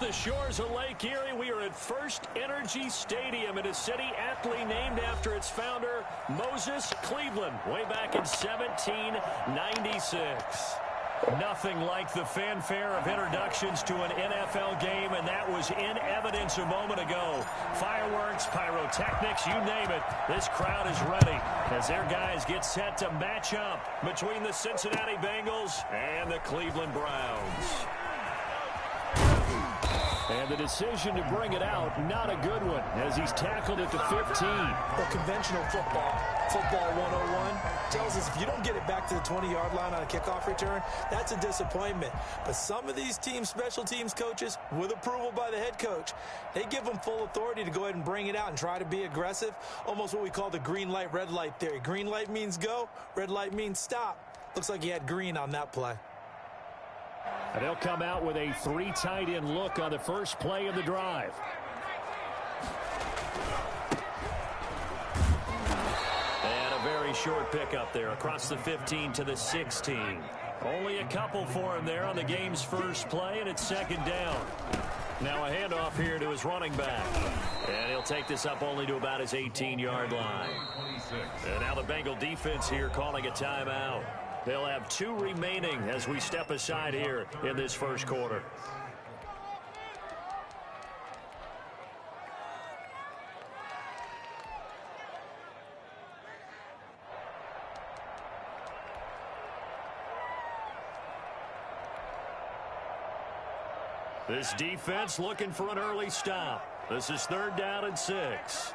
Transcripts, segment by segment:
the shores of Lake Erie. We are at First Energy Stadium in a city aptly named after its founder, Moses Cleveland, way back in 1796. Nothing like the fanfare of introductions to an NFL game, and that was in evidence a moment ago. Fireworks, pyrotechnics, you name it. This crowd is ready as their guys get set to match up between the Cincinnati Bengals and the Cleveland Browns. And the decision to bring it out, not a good one, as he's tackled at the 15. Well, conventional football 101, tells us if you don't get it back to the 20-yard line on a kickoff return, that's a disappointment. But some of these teams, special teams coaches, with approval by the head coach, they give them full authority to go ahead and bring it out and try to be aggressive, almost what we call the green light, red light theory. Green light means go, red light means stop. Looks like he had green on that play. And they'll come out with a 3 tight end look on the first play of the drive. And a very short pickup there across the 15 to the 16. Only a couple for him there on the game's first play, and it's second down. Now a handoff here to his running back. And he'll take this up only to about his 18-yard line. And now the Bengal defense here calling a timeout. They'll have 2 remaining as we step aside here in this first quarter. This defense looking for an early stop. This is 3rd down and 6.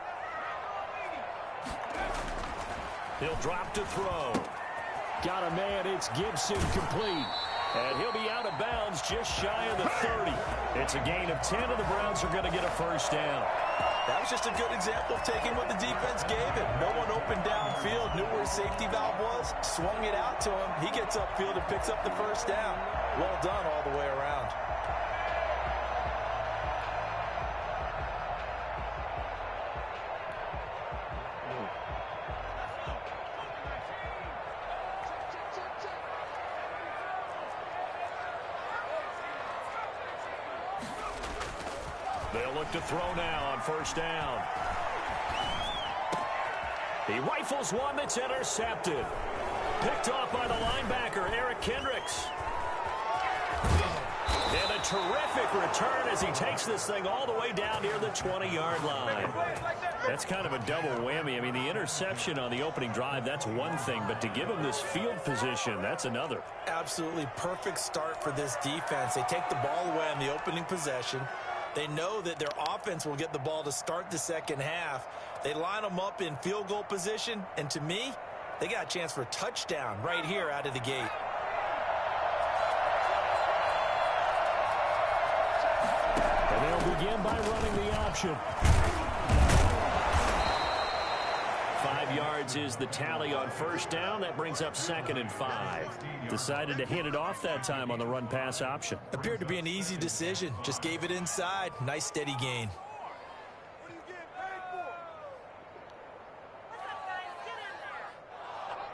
He'll drop to throw. Got a man, it's Gibson, complete. And he'll be out of bounds just shy of the 30. It's a gain of 10, and the Browns are going to get a first down. That was just a good example of taking what the defense gave him. No one opened downfield, knew where his safety valve was, swung it out to him. He gets upfield and picks up the first down. Well done all the way around. They'll look to throw now on first down. He rifles one that's intercepted. Picked off by the linebacker, Eric Kendricks. And a terrific return as he takes this thing all the way down near the 20-yard line. That's kind of a double whammy. I mean, the interception on the opening drive, that's one thing. But to give him this field position, that's another. Absolutely perfect start for this defense. They take the ball away on the opening possession. They know that their offense will get the ball to start the second half. They line them up in field goal position, and to me, they got a chance for a touchdown right here out of the gate. And they'll begin by running the option. 5 yards is the tally on first down. That brings up 2nd and 5. Decided to hit it off that time on the run-pass option. Appeared to be an easy decision. Just gave it inside. Nice steady gain.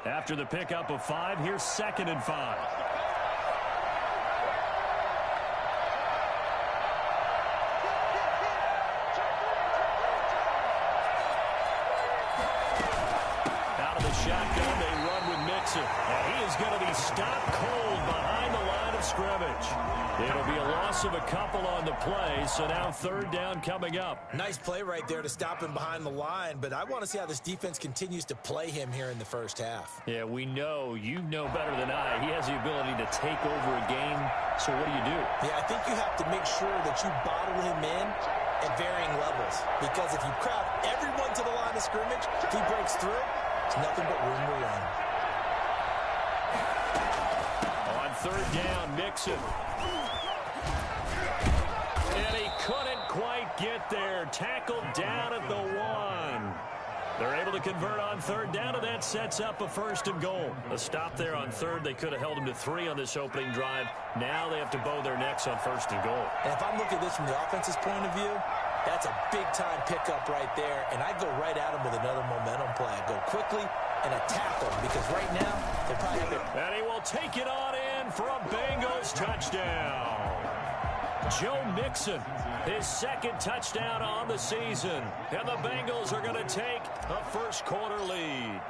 After the pickup of 5, here's 2nd and 5. Shotgun, they run with Mixon. And he is going to be stopped cold behind the line of scrimmage. It'll be a loss of a couple on the play, so now 3rd down coming up. Nice play right there to stop him behind the line, but I want to see how this defense continues to play him here in the first half. Yeah, we know, you know better than I, he has the ability to take over a game, so what do? Yeah, I think you have to make sure that you bottle him in at varying levels, because if you crowd everyone to the line of scrimmage, if he breaks through, it's nothing but room to run. On 3rd down, Mixon. And he couldn't quite get there. Tackled down at the 1. They're able to convert on 3rd down, and that sets up a 1st and goal. A stop there on 3rd. They could have held him to 3 on this opening drive. Now they have to bow their necks on 1st and goal. And if I'm looking at this from the offense's point of view, that's a big-time pickup right there, and I go right at him with another momentum play. I go quickly and attack him, because right now, they probably have it. And he will take it on in for a Bengals touchdown. Joe Mixon, his second touchdown on the season. And the Bengals are going to take a first-quarter lead.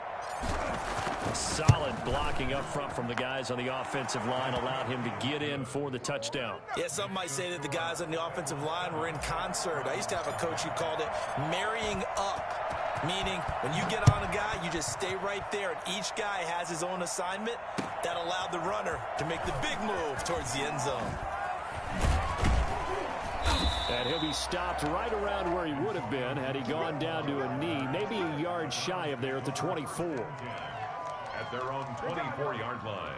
Solid blocking up front from the guys on the offensive line allowed him to get in for the touchdown. Yeah, some might say that the guys on the offensive line were in concert. I used to have a coach who called it marrying up, meaning when you get on a guy, you just stay right there, and each guy has his own assignment. That allowed the runner to make the big move towards the end zone. And he'll be stopped right around where he would have been had he gone down to a knee, maybe a yard shy of there at the 24. At their own 24-yard line.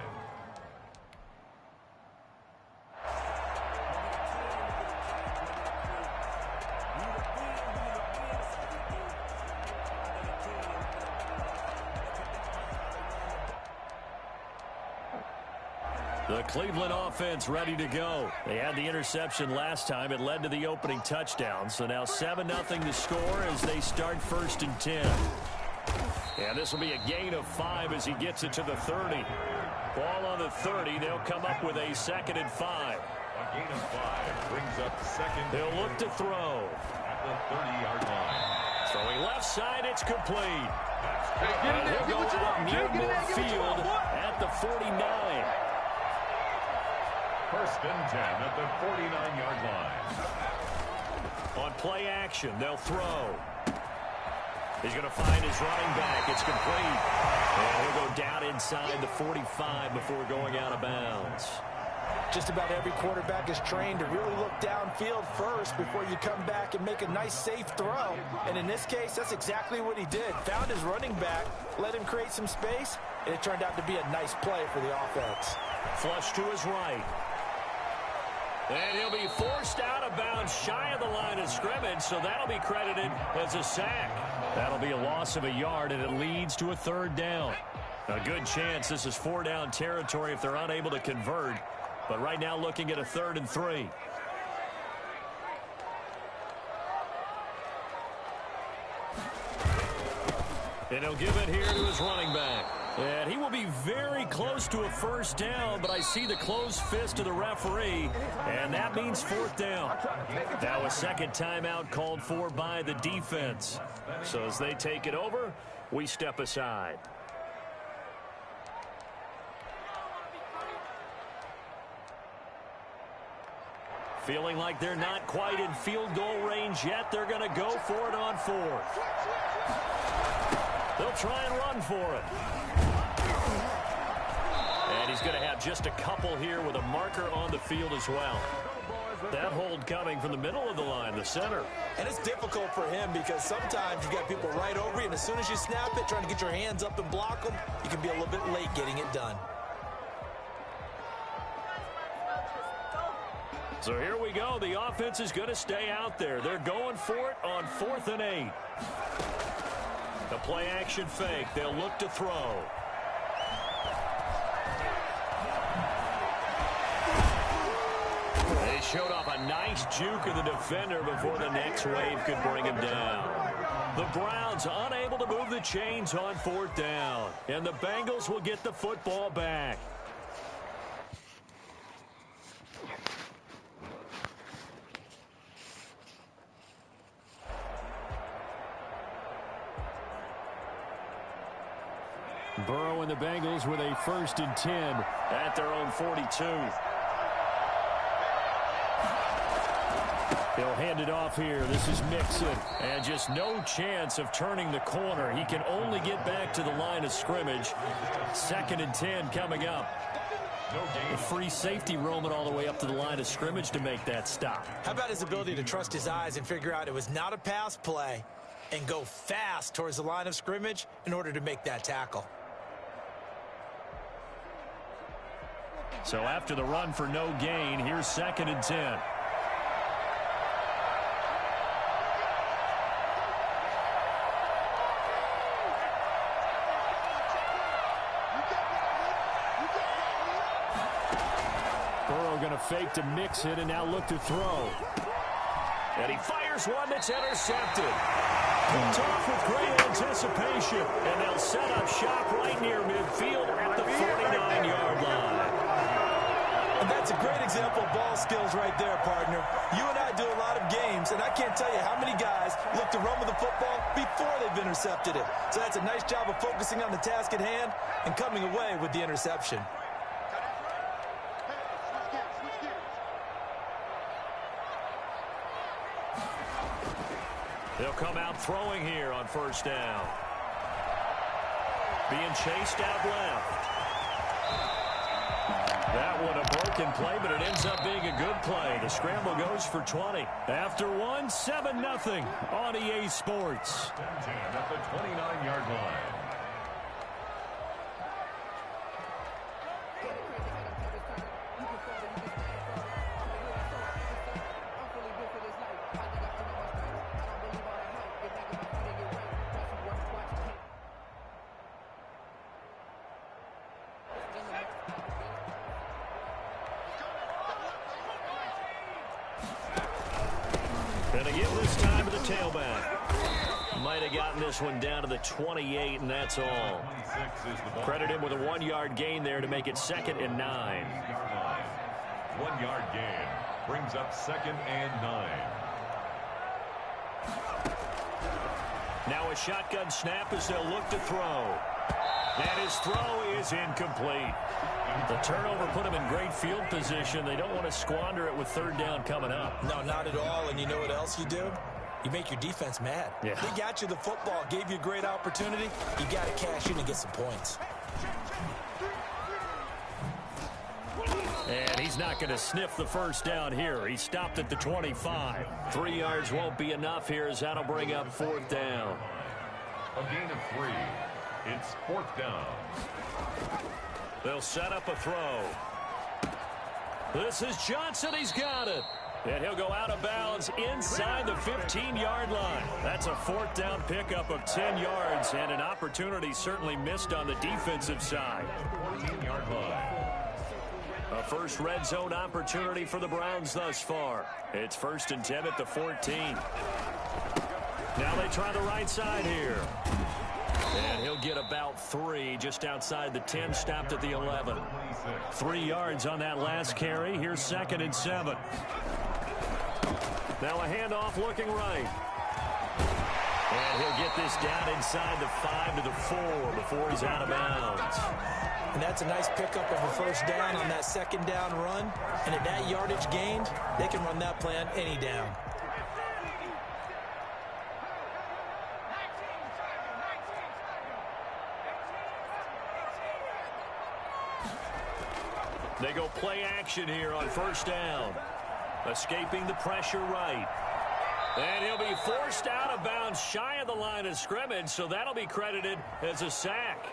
The Cleveland offense ready to go. They had the interception last time. It led to the opening touchdown. So now 7-0 the score as they start 1st and 10. And this will be a gain of 5 as he gets it to the 30. Ball on the 30. They'll come up with a 2nd and 5. A gain of 5 brings up 2nd. They'll look to throw. At the 30-yard line. Throwing left side, it's complete. And he'll go out near midfield at the 49. 1st and 10 at the 49-yard line. On play action, they'll throw. He's going to find his running back. It's complete. And he'll go down inside the 45 before going out of bounds. Just about every quarterback is trained to really look downfield first before you come back and make a nice, safe throw. And in this case, that's exactly what he did. Found his running back, let him create some space, and it turned out to be a nice play for the offense. Flush to his right. And he'll be forced out of bounds shy of the line of scrimmage, so that'll be credited as a sack. That'll be a loss of a yard, and it leads to a 3rd down. A good chance this is 4-down territory if they're unable to convert. But right now looking at a 3rd and 3. And he'll give it here to his running back. And he will be very close to a 1st down, but I see the closed fist of the referee, and that means 4th down. Now a 2nd timeout called for by the defense. So as they take it over, we step aside. Feeling like they're not quite in field goal range yet, they're going to go for it on 4th. They'll try and run for it. And he's going to have just a couple here with a marker on the field as well. That hold coming from the middle of the line, the center. And it's difficult for him because sometimes you got people right over you, and as soon as you snap it, trying to get your hands up and block them, you can be a little bit late getting it done. So here we go. The offense is going to stay out there. They're going for it on 4th and 8. The play action fake. They'll look to throw. They showed off a nice juke of the defender before the next wave could bring him down. The Browns unable to move the chains on 4th down. And the Bengals will get the football back. Burrow and the Bengals with a 1st and 10 at their own 42. He'll hand it off here. This is Mixon. And just no chance of turning the corner. He can only get back to the line of scrimmage. 2nd and 10 coming up. A free safety roaming all the way up to the line of scrimmage to make that stop. How about his ability to trust his eyes and figure out it was not a pass play and go fast towards the line of scrimmage in order to make that tackle? So after the run for no gain, here's 2nd and 10. Burrow going to fake to Mixon and now look to throw. And he fires one that's intercepted. Picked off with great anticipation. And they'll set up shop right near midfield at the 49-yard line. And that's a great example of ball skills right there, partner. You and I do a lot of games, and I can't tell you how many guys look to run with the football before they've intercepted it. So that's a nice job of focusing on the task at hand and coming away with the interception. They'll come out throwing here on first down. Being chased out left. That one a broken play, but it ends up being a good play. The scramble goes for 20. After one, 7-0 on EA Sports. At the 29-yard line. Gonna give this time to the tailback. Might have gotten this one down to the 28, and that's all. Credit him with a 1-yard gain there to make it 2nd and 9. 1-yard gain brings up 2nd and 9. Now a shotgun snap as they'll look to throw. And his throw is incomplete. The turnover put him in great field position. They don't want to squander it with 3rd down coming up. No, not at all. And you know what else you do? You make your defense mad. Yeah. They got you the football, gave you a great opportunity. You got to cash in and get some points. And he's not going to sniff the 1st down here. He stopped at the 25. 3 yards won't be enough here as that'll bring up 4th down. A gain of 3. It's 4th down. They'll set up a throw. This is Johnson. He's got it. And he'll go out of bounds inside the 15-yard line. That's a 4th down pickup of 10 yards and an opportunity certainly missed on the defensive side. 14-yard line. A first red zone opportunity for the Browns thus far. It's 1st and 10 at the 14. Now they try the right side here. And he'll get about 3 just outside the 10, stopped at the 11. 3 yards on that last carry. Here's 2nd and 7. Now a handoff looking right. And he'll get this down inside the 5 to the 4 before he's out of bounds. And that's a nice pickup of a 1st down on that 2nd down run. And at that yardage gained, they can run that play on any down. They go play action here on 1st down. Escaping the pressure right. And he'll be forced out of bounds shy of the line of scrimmage, so that'll be credited as a sack.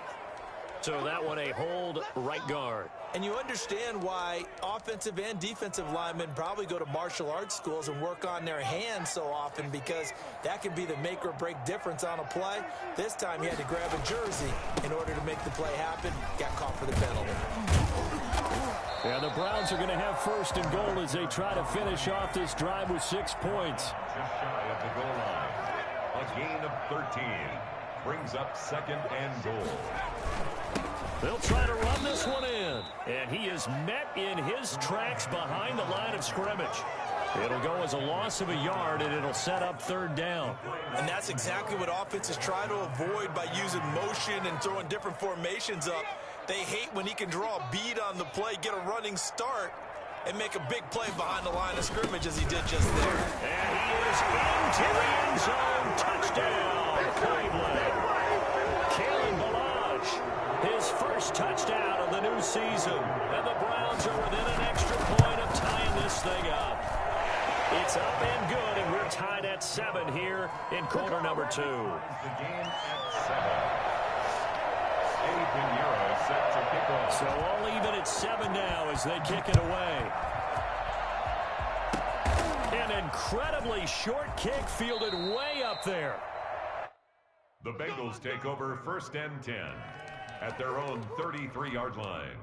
So that one a hold right guard. And you understand why offensive and defensive linemen probably go to martial arts schools and work on their hands so often, because that can be the make or break difference on a play. This time he had to grab a jersey in order to make the play happen. Got caught for the penalty. Yeah, the Browns are going to have 1st and goal as they try to finish off this drive with 6 points. Just shy of the goal line. A gain of 13 brings up 2nd and goal. They'll try to run this one in. And he is met in his tracks behind the line of scrimmage. It'll go as a loss of a yard, and it'll set up 3rd down. And that's exactly what offenses try to avoid by using motion and throwing different formations up. They hate when he can draw a bead on the play, get a running start, and make a big play behind the line of scrimmage as he did just there. And he is into the end zone. Touchdown, Cleveland. Kalen Ballage, his 1st touchdown of the new season. And the Browns are within an extra point of tying this thing up. It's up and good, and we're tied at 7 here in quarter number 2. The game at 7. Set to kick off. So all even at 7 now as they kick it away. An incredibly short kick fielded way up there. The Bengals take over 1st and 10 at their own 33-yard line.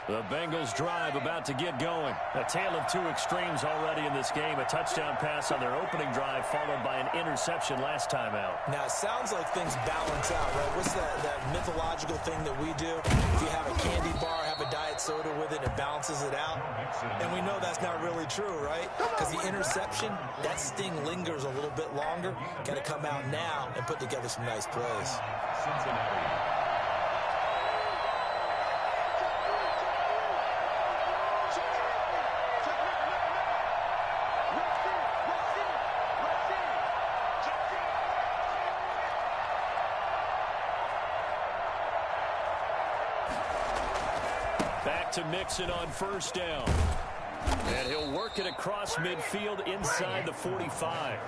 The Bengals drive about to get going. A tale of two extremes already in this game. A touchdown pass on their opening drive followed by an interception last time out. Now, it sounds like things balance out, right? What's that mythological thing that we do? If you have a candy bar, have a diet soda with it, it balances it out. And we know that's not really true, right? Because the interception, that sting lingers a little bit longer. Got to come out now and put together some nice plays. Cincinnati. To Mixon on first down. And he'll work it across midfield inside the 45.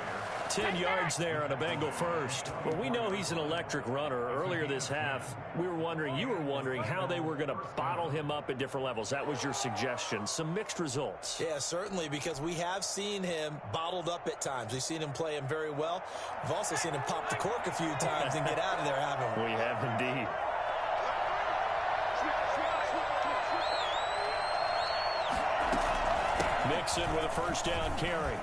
10 yards there on a Bengal first. Well, we know he's an electric runner. Earlier this half, you were wondering how they were going to bottle him up at different levels. That was your suggestion. Some mixed results. Yeah, certainly, because we have seen him bottled up at times. We've seen him play him very well. We've also seen him pop the cork a few times and get out of there, haven't we? We have indeed. Mixon with a first down carry.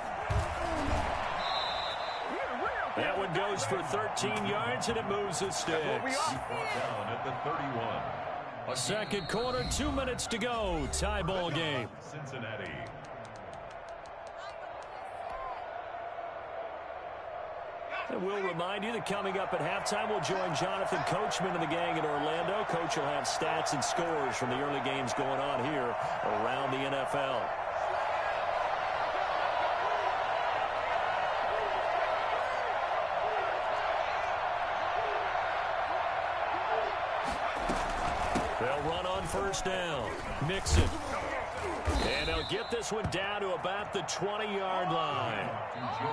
That one goes for 13 yards, and it moves the sticks. Down at the 31. A second quarter, 2 minutes to go. Tie ball game. Cincinnati. And we'll remind you that coming up at halftime, we'll join Jonathan Coachman and the gang in Orlando. Coach will have stats and scores from the early games going on here around the NFL. They'll run on first down. Mixon. And they'll get this one down to about the 20-yard line.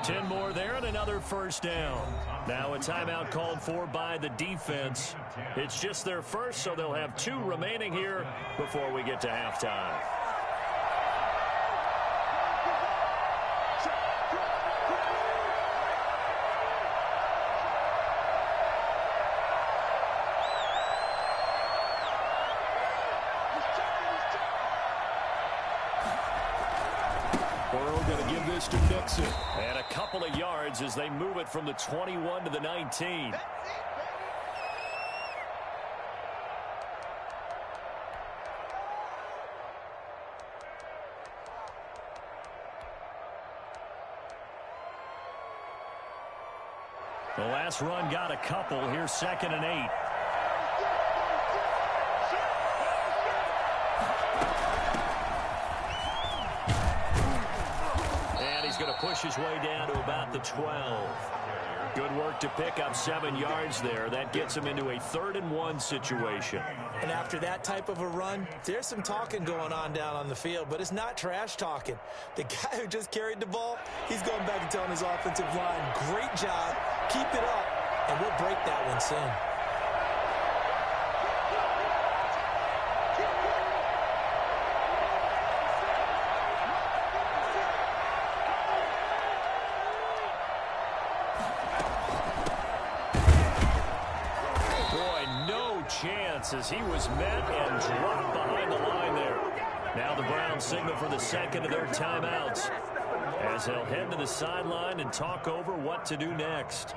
10 more there and another first down. Now a timeout called for by the defense. It's just their first, so they'll have 2 remaining here before we get to halftime. To Mixon. And a couple of yards as they move it from the 21 to the 19. The last run got a couple. Here's 2nd and 8. Going to push his way down to about the 12. Good work to pick up 7 yards there. That gets him into a 3rd and 1 situation. And after that type of a run, there's some talking going on down on the field, but it's not trash talking. The guy who just carried the ball, he's going back and telling his offensive line, great job, keep it up, and we'll break that one soon. As he was met and dropped behind the line there. Now the Browns signal for the second of their timeouts as they'll head to the sideline and talk over what to do next.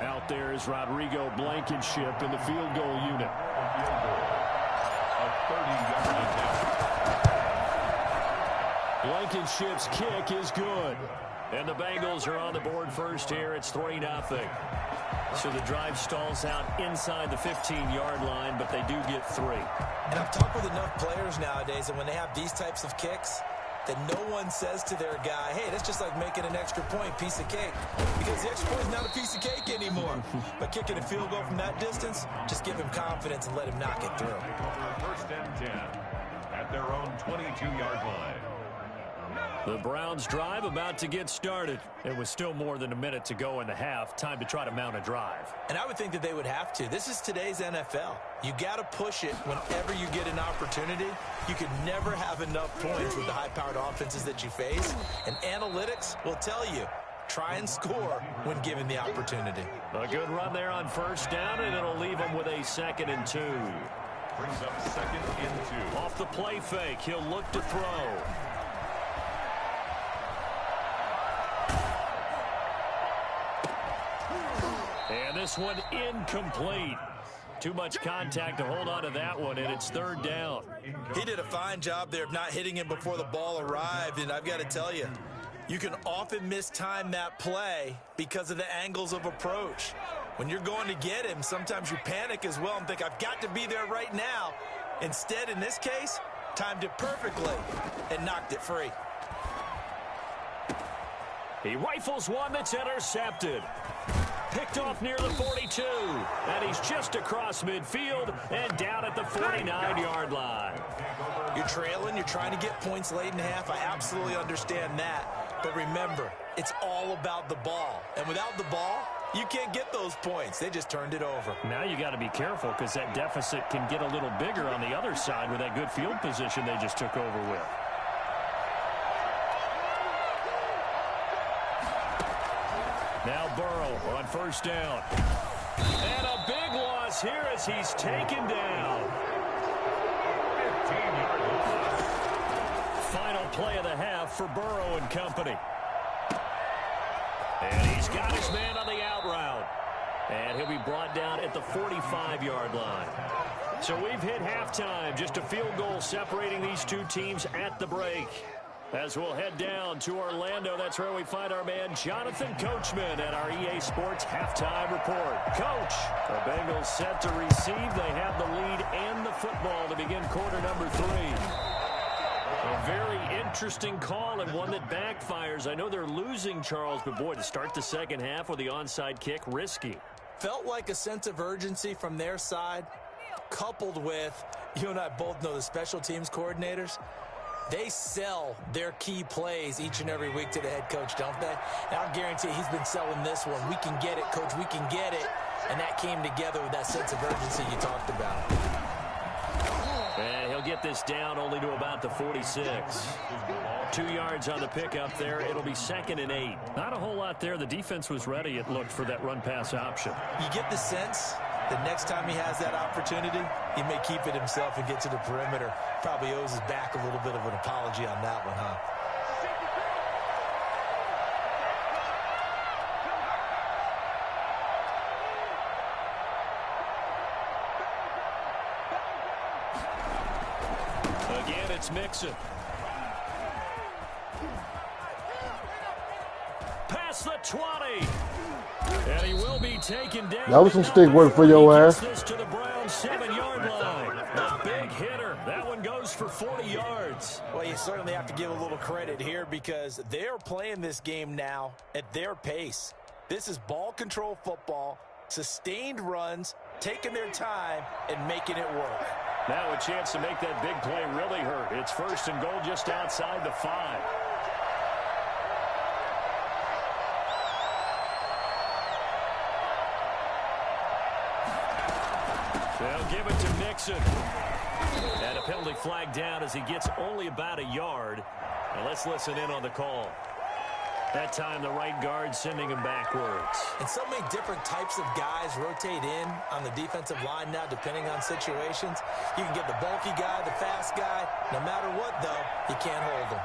Out there is Rodrigo Blankenship in the field goal unit. A 30-yard attempt. Blankenship's kick is good. And the Bengals are on the board first here. It's 3-0. So the drive stalls out inside the 15-yard line, but they do get 3. And I've talked with enough players nowadays, and when they have these types of kicks, that no one says to their guy, hey, that's just like making an extra point, piece of cake. Because the extra point is not a piece of cake anymore. But kicking a field goal from that distance, just give him confidence and let him knock it through. 1st and 10 at their own 22-yard line. The Browns drive about to get started. It was still more than a minute to go in the half. Time to try to mount a drive. And I would think that they would have to. This is today's NFL. You got to push it whenever you get an opportunity. You can never have enough points with the high-powered offenses that you face. And analytics will tell you, try and score when given the opportunity. A good run there on first down, and it'll leave them with a 2nd and 2. Brings up 2nd and 2. Off the play fake, he'll look to throw. And this one incomplete. Too much contact to hold on to that one, and it's 3rd down. He did a fine job there of not hitting him before the ball arrived, and I've got to tell you, you can often mistime that play because of the angles of approach. When you're going to get him, sometimes you panic as well and think, I've got to be there right now. Instead, in this case, timed it perfectly and knocked it free. He rifles one that's intercepted. Picked off near the 42, and he's just across midfield and down at the 49-yard line. You're trailing, you're trying to get points late in the half. I absolutely understand that. But remember, it's all about the ball. And without the ball, you can't get those points. They just turned it over. Now you got to be careful because that deficit can get a little bigger on the other side with that good field position they just took over with. Now Burrow on 1st down. And a big loss here as he's taken down. 15-yard loss. Final play of the half for Burrow and company. And he's got his man on the out route. And he'll be brought down at the 45-yard line. So we've hit halftime. Just a field goal separating these two teams at the break. As we'll head down to Orlando, that's where we find our man Jonathan Coachman at our EA Sports Halftime Report. Coach, the Bengals set to receive. They have the lead and the football to begin quarter number 3. A very interesting call and one that backfires. I know they're losing, Charles, but boy, to start the second half with the onside kick, risky. Felt like a sense of urgency from their side, coupled with, you and I both know the special teams coordinators, they sell their key plays each and every week to the head coach, don't they? And I'll guarantee he's been selling this one. We can get it, coach. We can get it. And that came together with that sense of urgency you talked about. And he'll get this down only to about the 46. 2 yards on the pickup there. It'll be 2nd and 8. Not a whole lot there. The defense was ready, it looked, for that run-pass option. You get the sense that next time he has that opportunity, he may keep it himself and get to the perimeter. Probably owes his back a little bit of an apology on that one, huh? Again, it's Mixon. Past the 20. And he will be taken down. That was some stick work for your ass. This to the Browns 7-yard line. A big hitter. That one goes for 40 yards. Well, you certainly have to give a little credit here because they're playing this game now at their pace. This is ball control football, sustained runs, taking their time, and making it work. Now a chance to make that big play really hurt. It's 1st and goal just outside the 5. They'll give it to Mixon. And a penalty flag down as he gets only about a yard. And let's listen in on the call. That time the right guard sending him backwards. And so many different types of guys rotate in on the defensive line now depending on situations. You can get the bulky guy, the fast guy. No matter what, though, you can't hold him.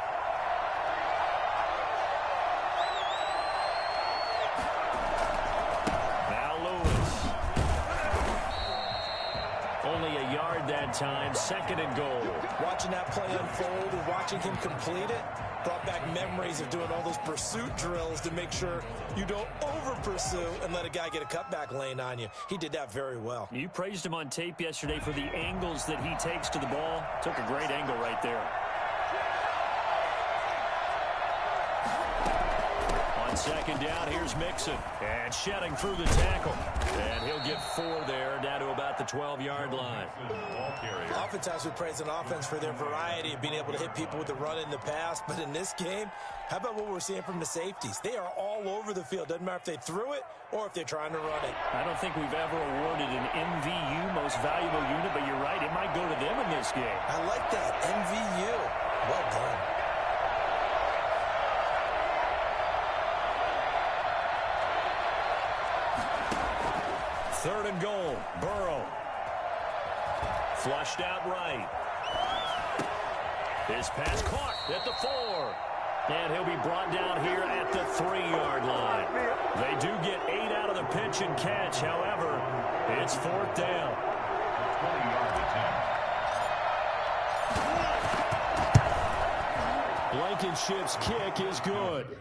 Only a yard that time, 2nd and goal. Watching that play unfold and watching him complete it brought back memories of doing all those pursuit drills to make sure you don't over-pursue and let a guy get a cutback lane on you. He did that very well. You praised him on tape yesterday for the angles that he takes to the ball. Took a great angle right there. On 2nd down, here's Mixon. And shedding through the tackle. And he'll get 4 there, down to about the 12-yard line. Oftentimes we praise an offense for their variety of being able to hit people with the run in the pass. But in this game, how about what we're seeing from the safeties? They are all over the field. Doesn't matter if they threw it or if they're trying to run it. I don't think we've ever awarded an MVU, most valuable unit, but you're right, it might go to them in this game. I like that, MVU. Well done. Third and goal, Burrow. Flushed out right. His pass caught at the 4. And he'll be brought down here at the 3-yard line. They do get 8 out of the pitch and catch. However, it's 4th down. 20-yard attempt. Blankenship's kick is good.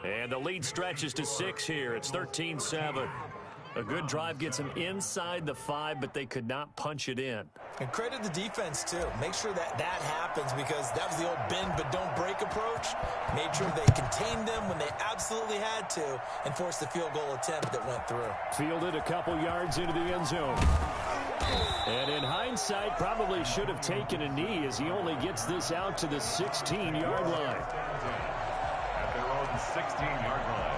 And the lead stretches to 6 here. It's 13-7. A good drive gets them inside the 5, but they could not punch it in. And credit the defense, too. Make sure that happens, because that was the old bend but don't break approach. Made sure they contained them when they absolutely had to and forced the field goal attempt that went through. Fielded a couple yards into the end zone. And in hindsight, probably should have taken a knee, as he only gets this out to the 16-yard line. At their own 16-yard line.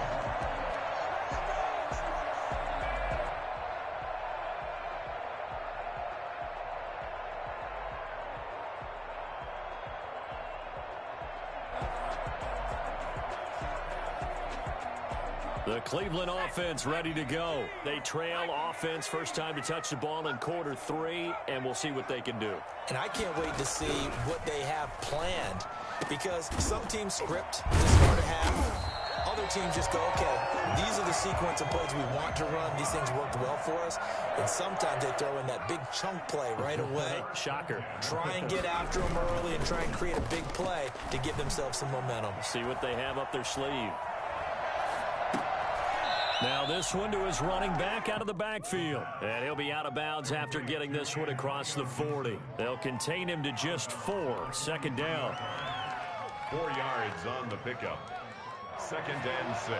The Cleveland offense ready to go. They trail offense, first time to touch the ball in quarter 3, and we'll see what they can do. And I can't wait to see what they have planned, because some teams script to start a half. Other teams just go, okay, these are the sequence of plays we want to run. These things worked well for us. And sometimes they throw in that big chunk play right away. Shocker. Try and get after them early and try and create a big play to give themselves some momentum. See what they have up their sleeve. Now this one to his running back out of the backfield. And he'll be out of bounds after getting this one across the 40. They'll contain him to just 4. 2nd down. 4 yards on the pickup. 2nd and 6.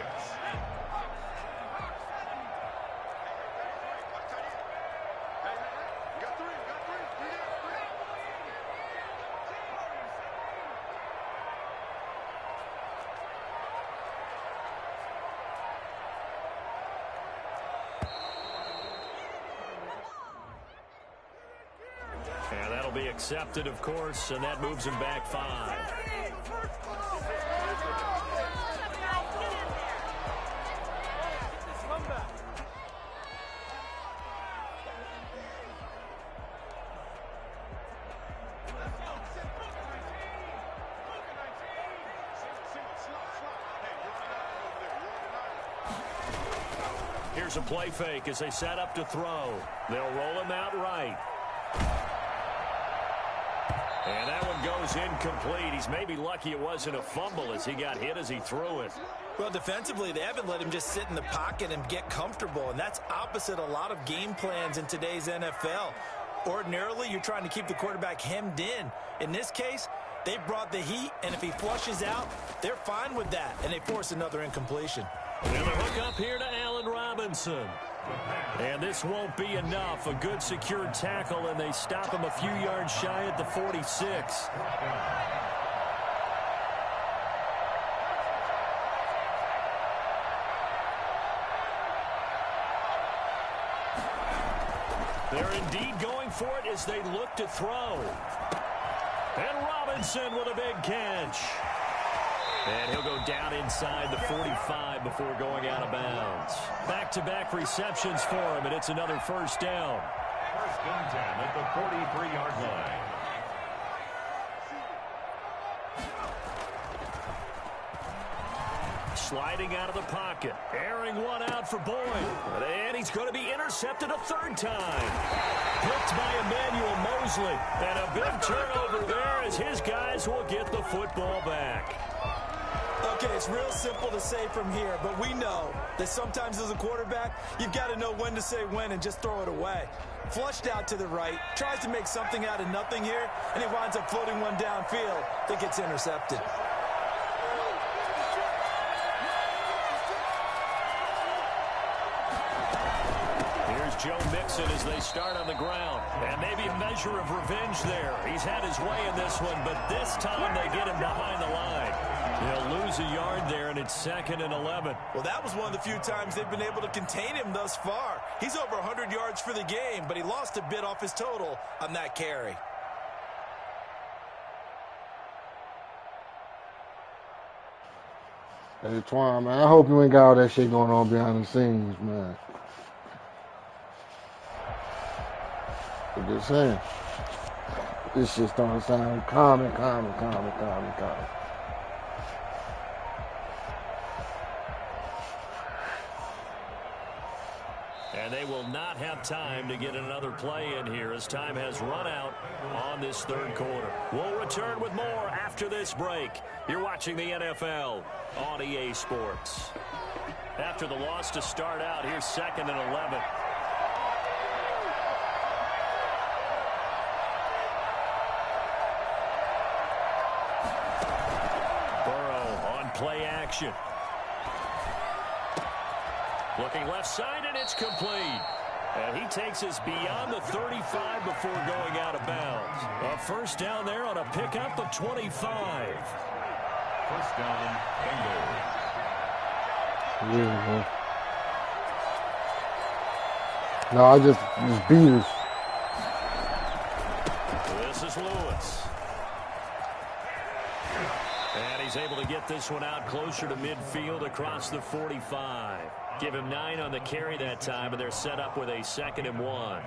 And that'll be accepted, of course, and that moves him back 5. Here's a play fake as they set up to throw. They'll roll him out right. And that one goes incomplete. He's maybe lucky it wasn't a fumble as he got hit as he threw it. Well, defensively, they haven't let him just sit in the pocket and get comfortable, and that's opposite a lot of game plans in today's NFL. Ordinarily, you're trying to keep the quarterback hemmed in. In this case, they brought the heat, and if he flushes out, they're fine with that, and they force another incompletion. And the hook up here to Allen Robinson. And this won't be enough. A good secured tackle, and they stop him a few yards shy at the 46. They're indeed going for it as they look to throw. And Robinson with a big catch. And he'll go down inside the 45 before going out of bounds. Back-to-back receptions for him, and it's another 1st down. 1st and 10 at the 43-yard line. Sliding out of the pocket. Airing one out for Boyd. And he's going to be intercepted a 3rd time. Picked by Emmanuel Mosley. And a big turnover there as his guys will get the football back. Okay, it's real simple to say from here, but we know that sometimes as a quarterback, you've got to know when to say when and just throw it away. Flushed out to the right, tries to make something out of nothing here, and he winds up floating one downfield that gets intercepted. Joe Mixon as they start on the ground. And maybe a measure of revenge there. He's had his way in this one, but this time they get him behind the line. He'll lose a yard there, and it's 2nd and 11. Well, that was one of the few times they've been able to contain him thus far. He's over 100 yards for the game, but he lost a bit off his total on that carry. Hey, Twan, man, I hope you ain't got all that shit going on behind the scenes, man. I'm just saying. This shit starting to sound common. And they will not have time to get another play in here as time has run out on this third quarter. We'll return with more after this break. You're watching the NFL on EA Sports. After the loss to start out, here's 2nd and 11. Burrow on play action. Looking left side, and it's complete. And he takes us beyond the 35 before going out of bounds. A first down there on a pickup of 25. First down, Bengals. Yeah, no, I just beat us. This is Lewis. And he's able to get this one out closer to midfield across the 45. Give him 9 on the carry that time, and they're set up with a 2nd and 1.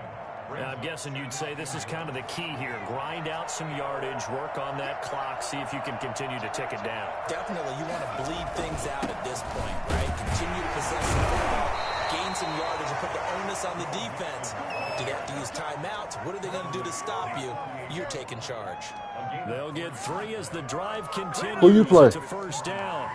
I'm guessing you'd say this is kind of the key here. Grind out some yardage, work on that clock, see if you can continue to tick it down. Definitely, you want to bleed things out at this point, right? Continue to possess the football, gain some yardage, and put the onus on the defense. Do they have to use timeouts? What are they going to do to stop you? You're taking charge. They'll get 3 as the drive continues. Who you play? It's a first down.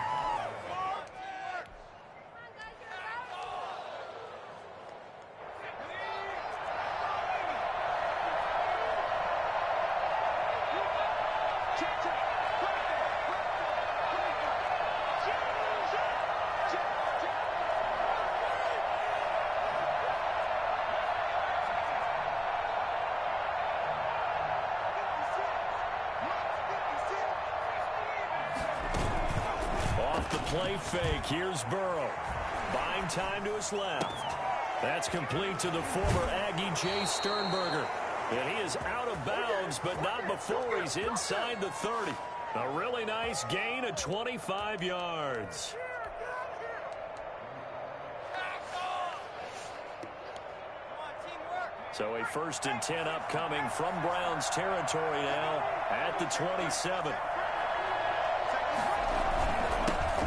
Play fake. Here's Burrow. Buying time to his left. That's complete to the former Aggie Jay Sternberger. And he is out of bounds, but not before he's inside the 30. A really nice gain of 25 yards. So a 1st and 10 upcoming from Browns territory now at the 27.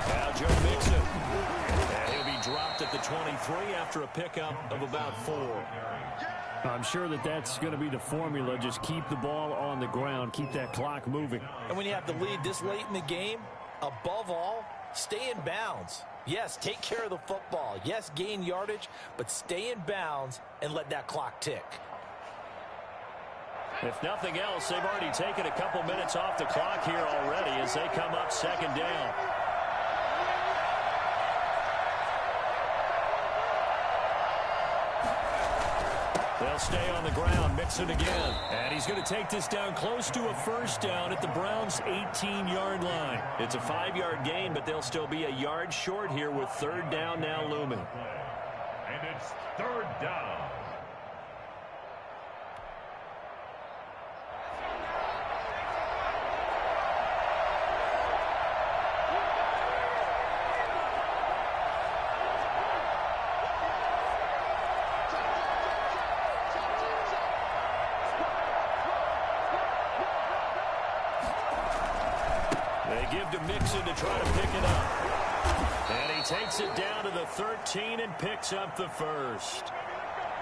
Now Joe Mixon. And he'll be dropped at the 23 after a pickup of about 4. I'm sure that's going to be the formula. Just keep the ball on the ground. Keep that clock moving. And when you have the lead this late in the game, above all, stay in bounds. Yes, take care of the football. Yes, gain yardage, but stay in bounds and let that clock tick. If nothing else, they've already taken a couple minutes off the clock here already as they come up 2nd down. They'll stay on the ground. Mixon again. And he's going to take this down close to a first down at the Browns' 18-yard line. It's a 5-yard gain, but they'll still be a yard short here with 3rd down now looming. And it's 3rd down. Give to Mixon to try to pick it up. And he takes it down to the 13 and picks up the 1st.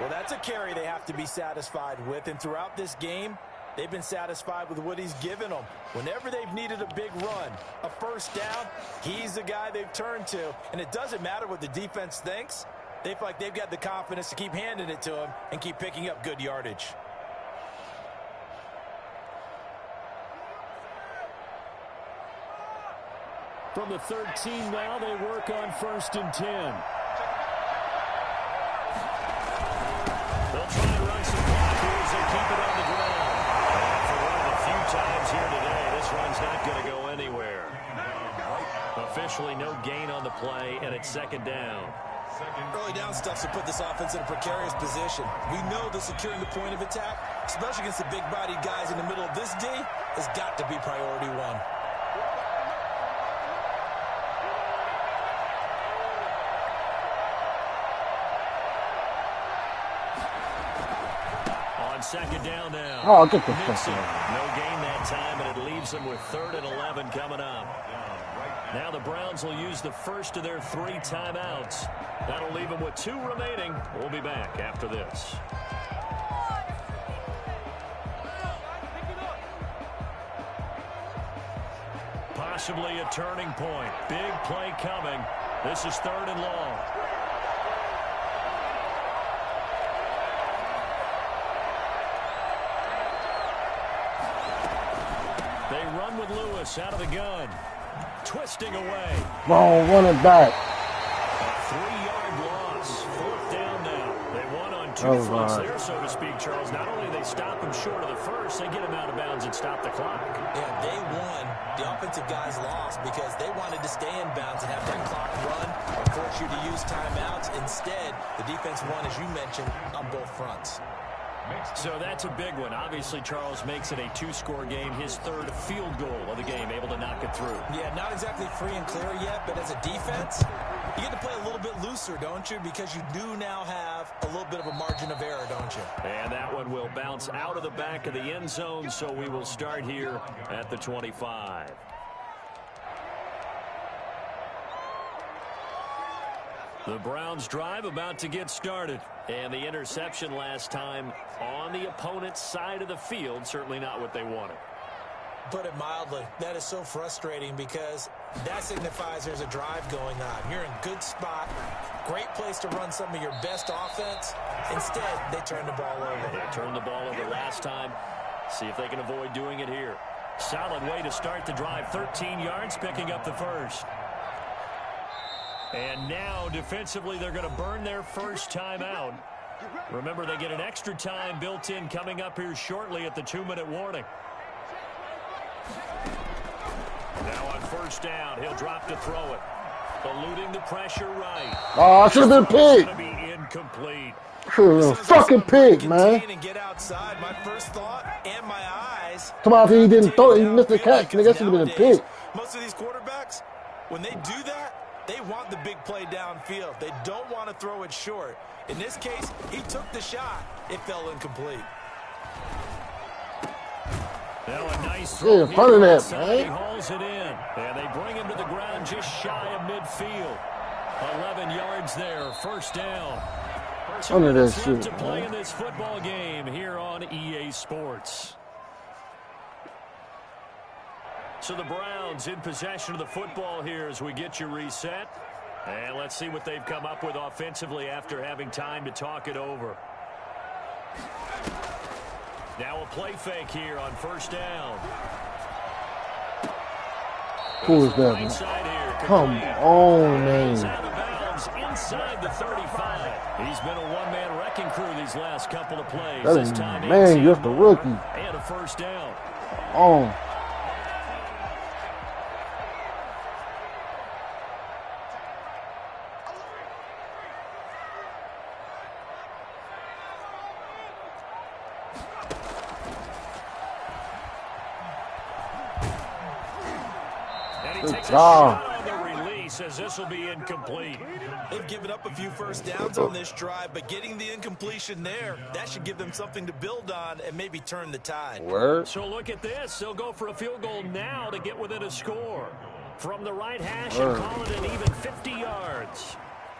Well, that's a carry they have to be satisfied with. And throughout this game, they've been satisfied with what he's given them. Whenever they've needed a big run, a first down, he's the guy they've turned to. And it doesn't matter what the defense thinks. They feel like they've got the confidence to keep handing it to him and keep picking up good yardage. From the 13 now, they work on 1st and 10. They'll try to run some clock here as they keep it on the ground. And for one of the few times here today, this run's not going to go anywhere. Officially no gain on the play, and it's 2nd down. Early down stuff to put this offense in a precarious position. We know that securing the point of attack, especially against the big-bodied guys in the middle of this D, has got to be priority 1. second down now. Oh, get the fuck Mixon, out. no gain that time, and it leaves them with 3rd and 11 coming up. Now the Browns will use the first of their 3 timeouts. That'll leave them with 2 remaining. We'll be back after this. Possibly a turning point. Big play coming. This is 3rd and long. They run with Lewis out of the gun. Twisting away. Ball, run it back. A 3-yard loss. 4th down now. They won on 2 fronts there, so to speak, Charles. Not only they stop him short of the first, they get him out of bounds and stop the clock. Yeah, they won. The offensive guys lost because they wanted to stay in bounds and have that clock run and force you to use timeouts. Instead, the defense won, as you mentioned, on both fronts. So that's a big one. Obviously, Charles makes it a 2-score game. His 3rd field goal of the game, able to knock it through. Yeah, not exactly free and clear yet, but as a defense, you get to play a little bit looser, don't you? Because you do now have a little bit of a margin of error, don't you? And that one will bounce out of the back of the end zone, so we will start here at the 25. The Browns drive about to get started. And the interception last time on the opponent's side of the field, certainly not what they wanted. Put it mildly, that is so frustrating because that signifies there's a drive going on. You're in a good spot, great place to run some of your best offense. Instead, they turn the ball over. They turned the ball over last time. See if they can avoid doing it here. Solid way to start the drive. 13 yards, picking up the first. And now, defensively, they're going to burn their first time out. Remember, they get an extra time built in coming up here shortly at the 2-minute warning. Now on first down, he'll drop to throw it. Eluding the pressure right. Oh, I should have been It's picked. going to be incomplete. Fucking pig, man. And get outside. My first thought and my eyes. Come on, he didn't throw it. He missed the catch. Nigga, that should have been a pick. Most of these quarterbacks, when they do that, they want the big play downfield. They don't want to throw it short. In this case, he took the shot. It fell incomplete. Now a nice Yeah, throw in front of that, here. man. He hauls it in. And they bring him to the ground just shy of midfield. 11 yards there. First down. Under that Left shit, to play man. in this football game here on EA Sports. So the Browns in possession of the football here as we get you reset. And let's see what they've come up with offensively after having time to talk it over. Now a play fake here on first down. Who is that, Right man? side here. Come on, man. Out of bounds inside the 35. He's been a one-man wrecking crew these last couple of plays. That This is, time man, 18 just a more rookie. and a first down. On. And he Good takes job. a shot on the release as this will be incomplete. They've given up a few first downs on this drive, but getting the incompletion there, that should give them something to build on and maybe turn the tide. Word. So look at this. They'll go for a field goal now to get within a score. From the right hash Word. and call it an even 50 yards.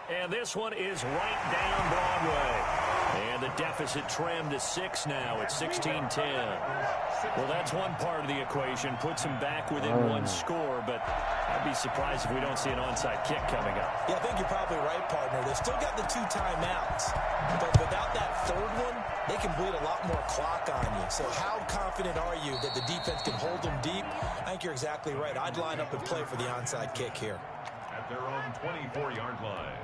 And this one is right down Broadway. And the deficit trimmed to 6 now at 16-10. Well, that's one part of the equation. Puts them back within one score, but I'd be surprised if we don't see an onside kick coming up. Yeah, I think you're probably right, partner. They've still got the 2 timeouts, but without that third one, they can bleed a lot more clock on you. So how confident are you that the defense can hold them deep? I think you're exactly right. I'd line up and play for the onside kick here. At their own 24-yard line.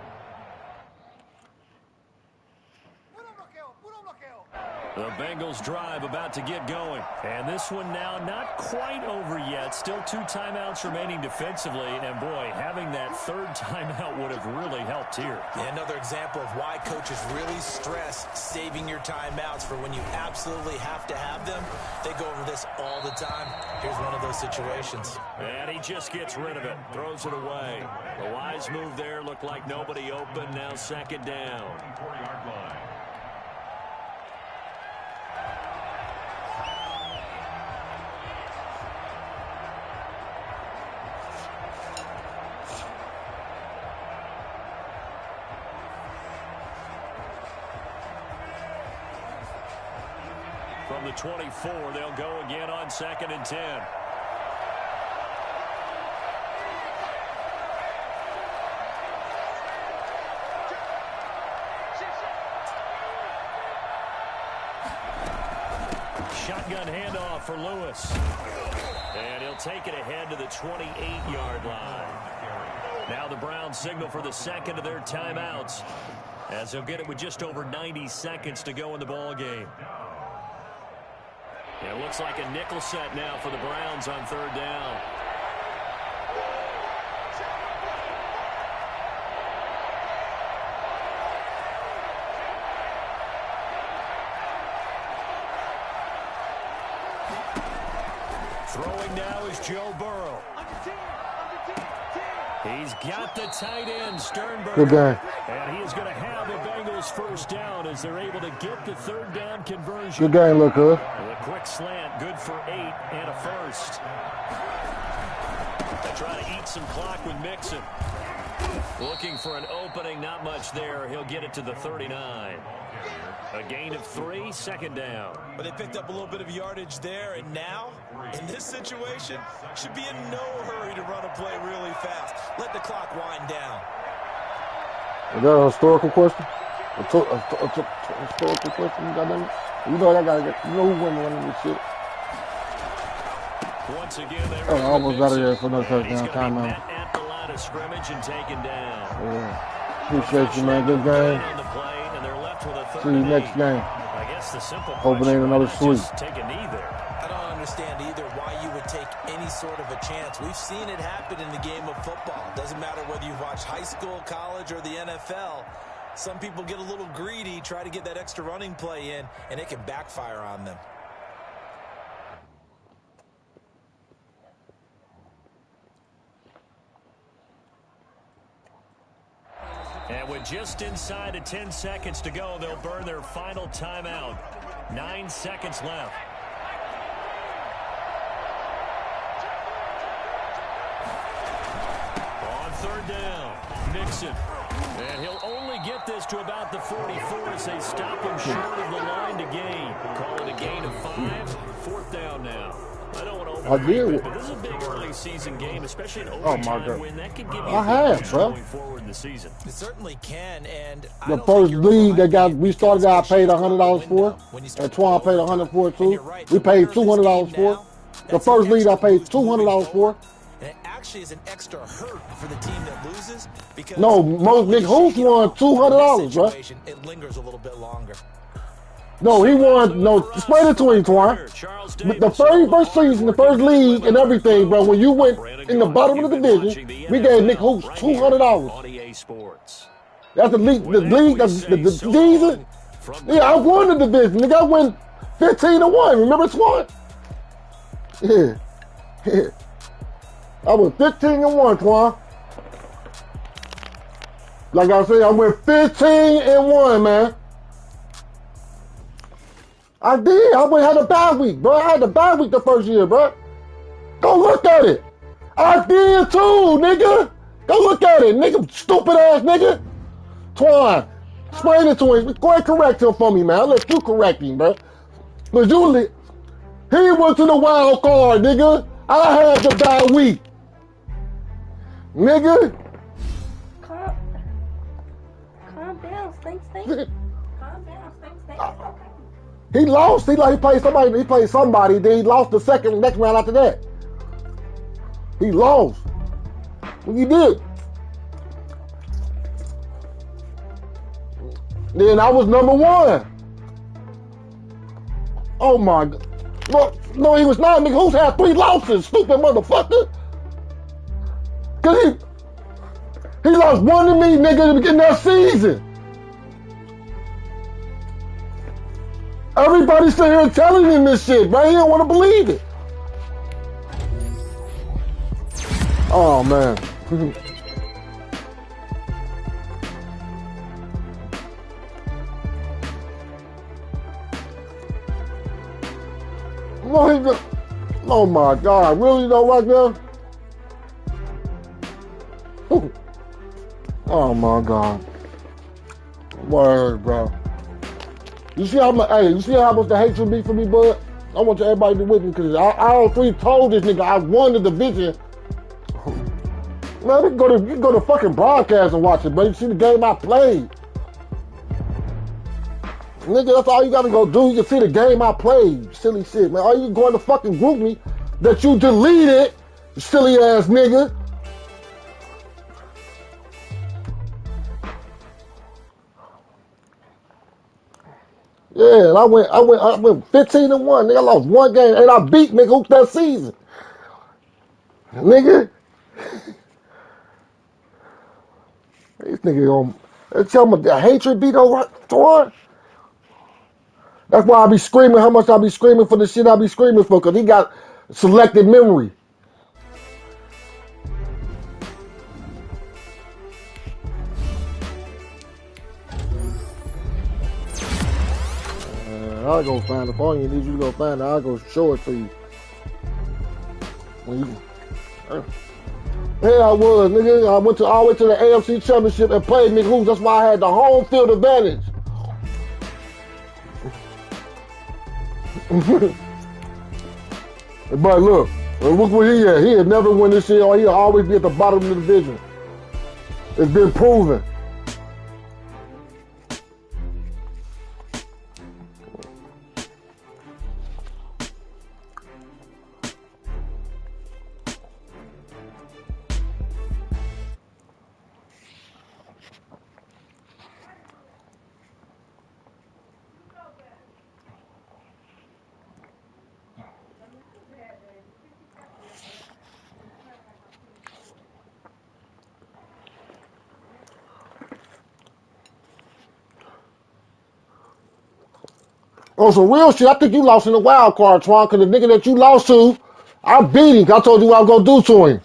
The Bengals drive about to get going. And this one now not quite over yet. Still 2 timeouts remaining defensively. And, boy, having that third timeout would have really helped here. Yeah, another example of why coaches really stress saving your timeouts for when you absolutely have to have them. They go over this all the time. Here's one of those situations. And he just gets rid of it. Throws it away. A wise move there. Looked like nobody open. Now second down. 24-yard line. from the 24. They'll go again on 2nd and 10. Shotgun handoff for Lewis. And he'll take it ahead to the 28-yard line. Now the Browns signal for the second of their timeouts, as they'll get it with just over 90 seconds to go in the ball game. It looks like a nickel set now for the Browns on 3rd down. Throwing now is Joe Burrow. He's got the tight end, Sternberger. Good game. And he is going to have the Bengals first down as they're able to get the 3rd down conversion. Good game, look good. A quick slant, good for 8 and a first. They try to eat some clock with Mixon. Looking for an opening, not much there. He'll get it to the 39. A gain of 3, 2nd down. But they picked up a little bit of yardage there, and now, in this situation, should be in no hurry to run a play really fast. Let the clock wind down. Is that a historical question? A historical question? You know I gotta get no women running this shit. Once again, I almost got it there for another touchdown. Timeout. At the line of scrimmage and taken down. Yeah. Appreciate you, man. Good game. See you next game. I guess the simple hoping ain't another sweep. Take a knee there. I don't understand either why you would take any sort of a chance. We've seen it happen in the game of football. Doesn't matter whether you've watched high school, college, or the NFL. Some people get a little greedy, try to get that extra running play in, and it can backfire on them. And with just inside of 10 seconds to go, they'll burn their final timeout. 9 seconds left. On 3rd down, Mixon. And he'll only get this to about the 44 as they stop him short of the line to gain. Call it a gain of 5. 4th down now. I don't want to overreact, but this is a big early season game, especially an overtime win. That could give you a going forward in the season. It certainly can, and the first league that we started out paid $100 for, and Twan paid $100 for it too. We paid $200 for. The first league I paid $200 for. And it actually is an extra hurt for the team that loses because no, most Nick Hoops won $200, bro. It lingers a little bit longer. No, he won. No, explain it to him, Twan. The very first season, the first league, and everything, bro. When you went in the bottom of the division, we gave Nick Hoops $200. That's the league. The league. The season. Yeah, I won the division. Nigga, I went 15-1. Remember, Twan? Yeah. I was 15-1, Twan. Like I said, I went 15-1, man. I did. I had a bye week, bro. I had a bye week the first year, bro. Go look at it. I did too, nigga. Go look at it, nigga. Stupid ass nigga. Twan, explain it to him. Go ahead and correct him for me, man. I'll let you correct him, bro. Because he went to the wild card, nigga. I had the bye week. Nigga. Calm down, Stink. Calm down, Stink. Okay. He lost. He played somebody. He played somebody. Then he lost the next round after that. He lost. What you did? Then I was number 1. Oh my God. No, he was not. Nigga, who's had 3 losses? Stupid motherfucker. Cause he lost 1 to me, nigga, in that season. Everybody sitting here telling him this shit, bro. He don't want to believe it. Oh, man. Oh, my God. Really, though, right now? Oh, my God. Word, bro. You see how much? Hey, you see how much the hatred be for me, bud? I want everybody to with me because all three told this nigga I won the division. Man, you can go to fucking broadcast and watch it, bro. You see the game I played. Nigga, that's all you gotta go do. You can see the game I played. Silly shit, man. All you going to fucking group me that you deleted, silly ass nigga. Yeah, and I went 15-1. Nigga, I lost one game and I beat nigga Hoop that season. Nigga, this nigga gonna tell me the hatred beat over Torn. That's why I be screaming how much I be screaming for the shit I be screaming for, cause he got selected memory. I'll go find it for you. Need you to go find it. I'll go show it to you. When you, yeah, I was, nigga. I went all the way to the AFC Championship and played nigga hoops. That's why I had the home field advantage. But look where he at. He had never win this shit, or he'll always be at the bottom of the division. It's been proven. On some real shit, I think you lost in the wild card, Twan, because the nigga that you lost to, I beat him. I told you what I was going to do to him.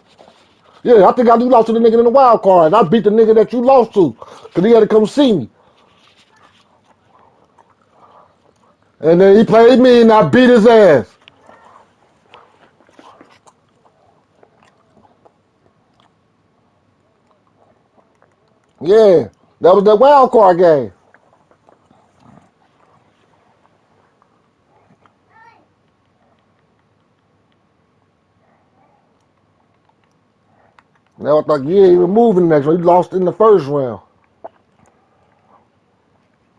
Yeah, I think you lost to the nigga in the wild card. And I beat the nigga that you lost to, because he had to come see me. And then he played me and I beat his ass. Yeah, that was the wild card game. Now I thought you ain't even moving the next one. He lost in the first round.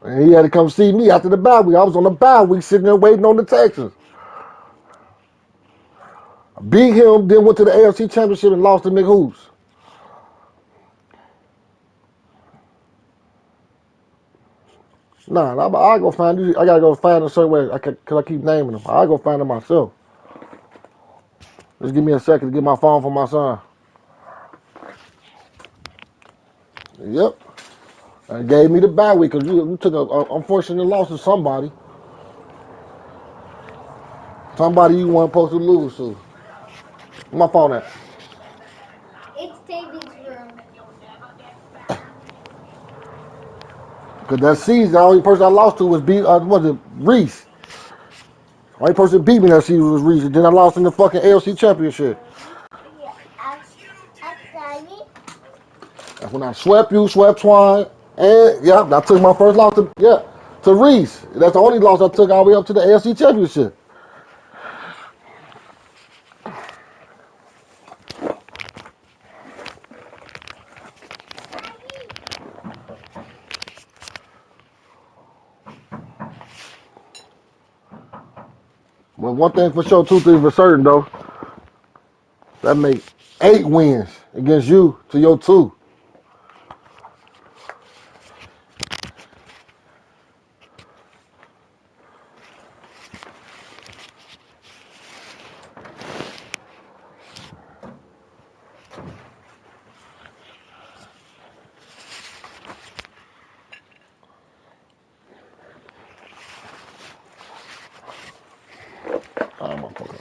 And he had to come see me after the bye week. I was on the bye week sitting there waiting on the Texans. I beat him, then went to the AFC Championship and lost to Nick Hoops. Nah, I go find you. I gotta go find a certain way. Cause I keep naming them. I go find them myself. Just give me a second to get my phone from my son. Yep. And gave me the bye week because you took a unfortunate loss to somebody. Somebody you weren't supposed to lose to. Where my phone at? It's David's room. Because that season, the only person I lost to was Reese. The only person that beat me that season was Reese. Then I lost in the fucking ALC Championship. Yeah, actually. That's when I swept you, swept Twine, and yeah, I took my first loss to Reese. That's the only loss I took all the way up to the ALC Championship. But one thing for sure, two things for certain though, that make 8 wins against you to your 2. Oh, motherfucker.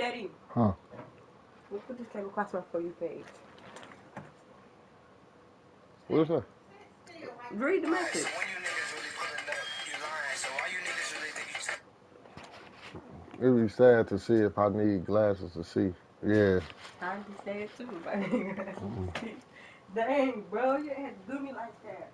Daddy. Huh? Look what just came across my For You page. What is that? Read the message. So when you niggas really pulling up, you lying. So why you niggas really think you It'd be sad to see if I need glasses to see. Yeah. I'd be sad too. Dang, bro, you had to do me like that.